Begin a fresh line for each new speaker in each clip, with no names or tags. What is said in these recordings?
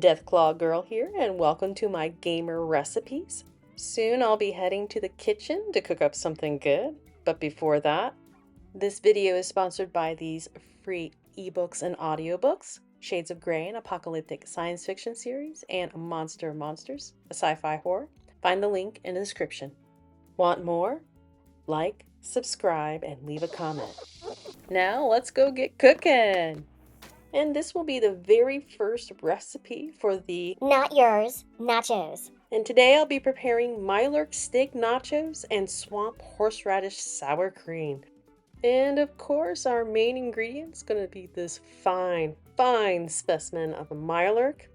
Deathclaw Girl here, and welcome to my gamer recipes. Soon I'll be heading to the kitchen to cook up something good, but before that, this video is sponsored by these free ebooks and audiobooks, Shades of Grey, an apocalyptic science fiction series, and Monster of Monsters, a sci-fi horror. Find the link in the description. Want more? Like, subscribe, and leave a comment. Now let's go get cooking! And this will be the very first recipe for the
Not yours, nachos.
And today I'll be preparing MIRELURK steak nachos and swamp horseradish sour cream. And of course our main ingredient is going to be this fine specimen of a MIRELURK.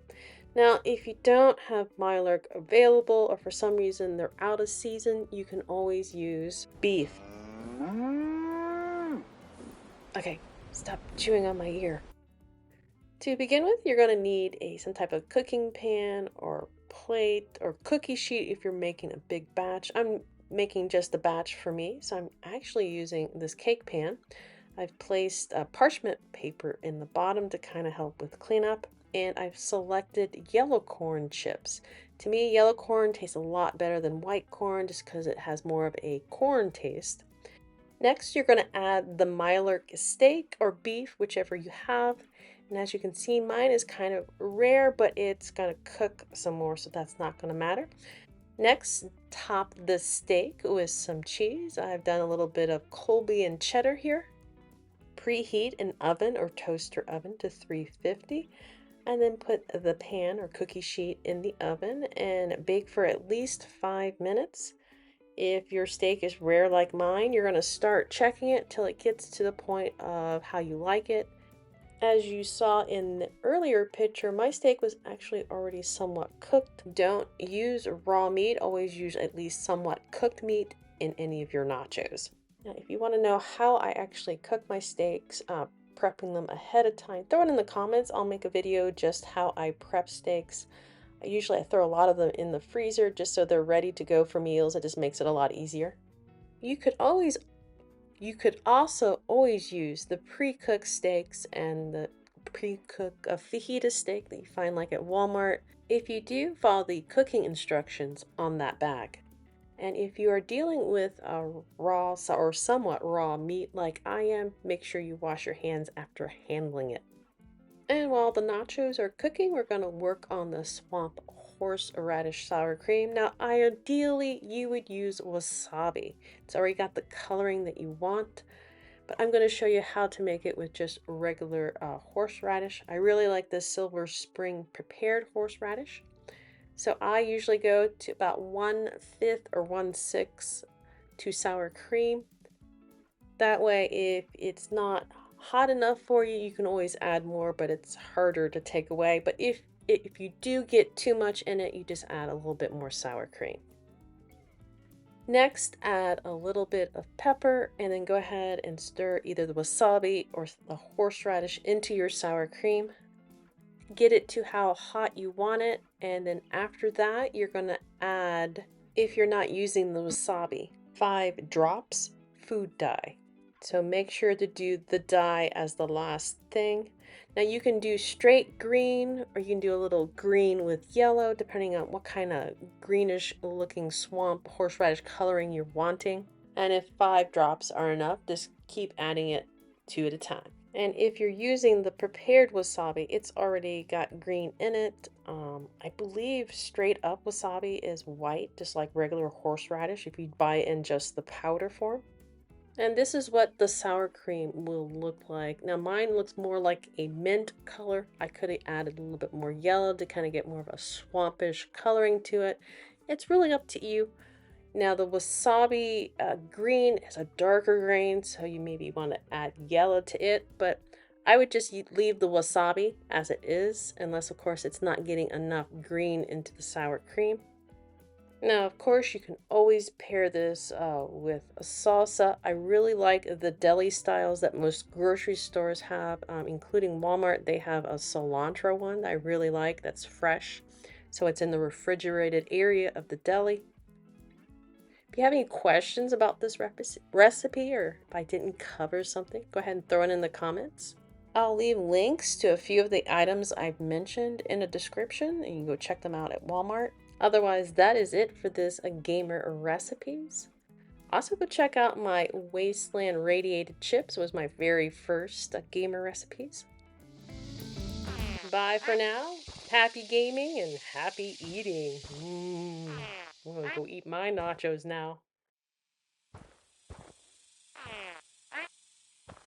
Now if you don't have MIRELURK available or for some reason they're out of season, you can always use beef. Okay, stop chewing on my ear. To begin with, you're going to need some type of cooking pan or plate or cookie sheet if you're making a big batch. I'm making just a batch for me, so I'm actually using this cake pan. I've placed parchment paper in the bottom to kind of help with cleanup, and I've selected yellow corn chips. To me, yellow corn tastes a lot better than white corn just because it has more of a corn taste. Next, you're going to add the MIRELURK steak or beef, whichever you have. And as you can see, mine is kind of rare, but it's going to cook some more, so that's not going to matter. Next, top the steak with some cheese. I've done a little bit of Colby and cheddar here. Preheat an oven or toaster oven to 350, and then put the pan or cookie sheet in the oven and bake for at least 5 minutes. If your steak is rare like mine, you're going to start checking it till it gets to the point of how you like it. As you saw in the earlier picture, my steak was actually already somewhat cooked. Don't use raw meat, always use at least somewhat cooked meat in any of your nachos. Now, if you want to know how I actually cook my steaks, prepping them ahead of time, throw it in the comments. I'll make a video just how I prep steaks. I throw a lot of them in the freezer just so they're ready to go for meals. It just makes it a lot easier. You could also always use the pre-cooked steaks and the pre-cooked fajita steak that you find like at Walmart if you do follow the cooking instructions on that bag. And if you are dealing with a raw or somewhat raw meat like I am, make sure you wash your hands after handling it. And while the nachos are cooking, we're going to work on the swamp horseradish sour cream. Now, ideally, you would use wasabi. It's already got the coloring that you want, but I'm going to show you how to make it with just regular horseradish. I really like this Silver Spring prepared horseradish. So I usually go to about 1/5 or 1/6 to sour cream. That way, if it's not hot enough for you, you can always add more, but it's harder to take away. But if you do get too much in it, you just add a little bit more sour cream. Next, add a little bit of pepper and then go ahead and stir either the wasabi or the horseradish into your sour cream. Get it to how hot you want it, and then after that, you're going to add, if you're not using the wasabi, 5 drops food dye. So make sure to do the dye as the last thing. Now you can do straight green or you can do a little green with yellow depending on what kind of greenish looking swamp horseradish coloring you're wanting. And if 5 drops are enough, just keep adding it 2 at a time. And if you're using the prepared wasabi, it's already got green in it. I believe straight up wasabi is white, just like regular horseradish if you buy it in just the powder form. And this is what the sour cream will look like. Now mine looks more like a mint color. I could have added a little bit more yellow to kind of get more of a swampish coloring to it. It's really up to you. Now the wasabi green is a darker green, so you maybe want to add yellow to it, but I would just leave the wasabi as it is, unless of course it's not getting enough green into the sour cream. Now, of course, you can always pair this with a salsa. I really like the deli styles that most grocery stores have, including Walmart. They have a cilantro one that I really like that's fresh. So it's in the refrigerated area of the deli. If you have any questions about this recipe or if I didn't cover something, go ahead and throw it in the comments. I'll leave links to a few of the items I've mentioned in the description, and you can go check them out at Walmart. Otherwise, that is it for this gamer recipes. Also, go check out my Wasteland Radiated Chips. It was my very first gamer recipes. Bye for now. Happy gaming and happy eating. I'm gonna go eat my nachos now.